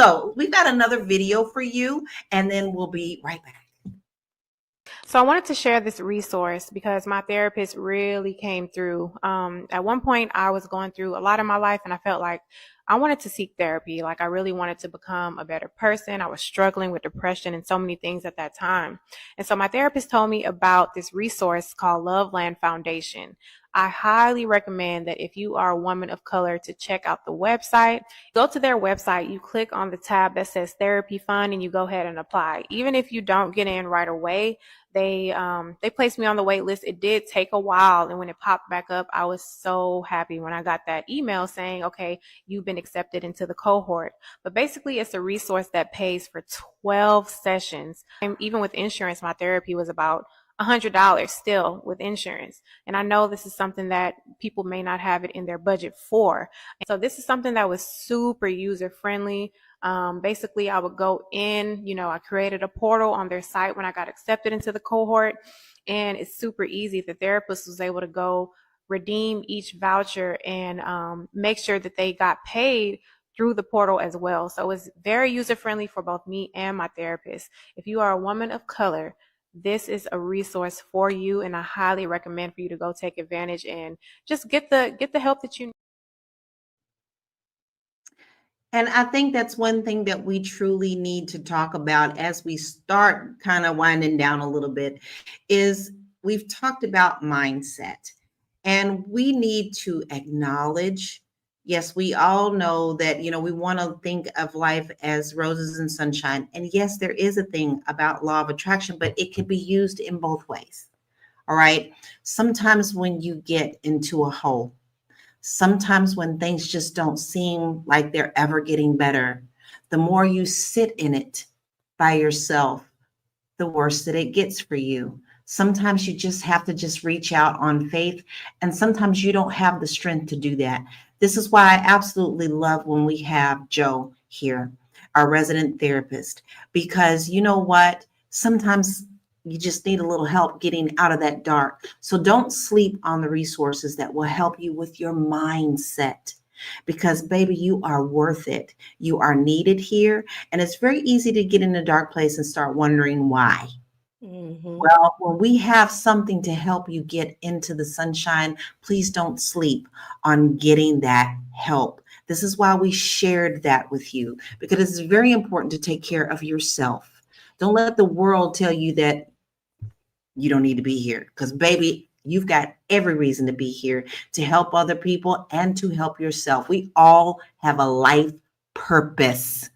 So we've got another video for you, and then we'll be right back. So I wanted to share this resource because my therapist really came through. At one point, I was going through a lot in my life, and I felt like I wanted to seek therapy. Like I really wanted to become a better person. I was struggling with depression and so many things at that time. And so my therapist told me about this resource called Loveland Foundation. I highly recommend that if you are a woman of color to check out the website. Go to their website, you click on the tab that says therapy fund, and you go ahead and apply. Even if you don't get in right away, they placed me on the wait list. It did take a while, and when it popped back up, I was so happy when I got that email saying, okay, you've been accepted into the cohort. But basically, it's a resource that pays for 12 sessions. And even with insurance, my therapy was about $100 still with insurance. And I know this is something that people may not have it in their budget for. So this is something that was super user friendly. Basically, I would go in, I created a portal on their site when I got accepted into the cohort, and it's super easy. The therapist was able to go redeem each voucher and make sure that they got paid through the portal as well. So it's very user friendly for both me and my therapist. If you are a woman of color, this is a resource for you, and I highly recommend for you to go take advantage and just get the help that you need. And I think that's one thing that we truly need to talk about as we start kind of winding down a little bit is we've talked about mindset, and we need to acknowledge, yes, we all know that, we want to think of life as roses and sunshine. And yes, there is a thing about law of attraction, but it can be used in both ways. All right. Sometimes when you get into a hole, sometimes when things just don't seem like they're ever getting better, the more you sit in it by yourself, the worse that it gets for you. Sometimes you just have to just reach out on faith, and sometimes you don't have the strength to do that. This is why I absolutely love when we have Joe here, our resident therapist, because you know what? Sometimes you just need a little help getting out of that dark. So don't sleep on the resources that will help you with your mindset, because baby, you are worth it. You are needed here. And it's very easy to get in a dark place and start wondering why. Hmm. Well, when we have something to help you get into the sunshine, please don't sleep on getting that help. This is why we shared that with you, because it's very important to take care of yourself. Don't let the world tell you that you don't need to be here, because baby, you've got every reason to be here to help other people and to help yourself. We all have a life purpose.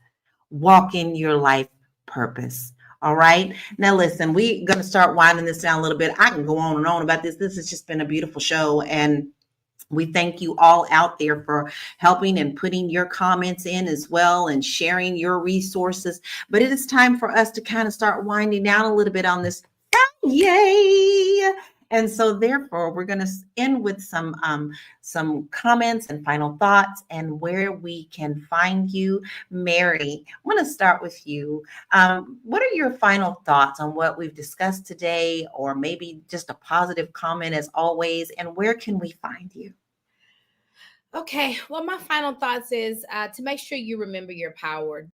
Walk in your life purpose. All right. Now, listen, we're going to start winding this down a little bit. I can go on and on about this. This has just been a beautiful show. And we thank you all out there for helping and putting your comments in as well and sharing your resources. But it is time for us to kind of start winding down a little bit on this. Yay! And so therefore, we're going to end with some comments and final thoughts and where we can find you. Mary, I want to start with you. What are your final thoughts on what we've discussed today, or maybe just a positive comment as always, and where can we find you? Okay, well, my final thoughts is to make sure you remember your power.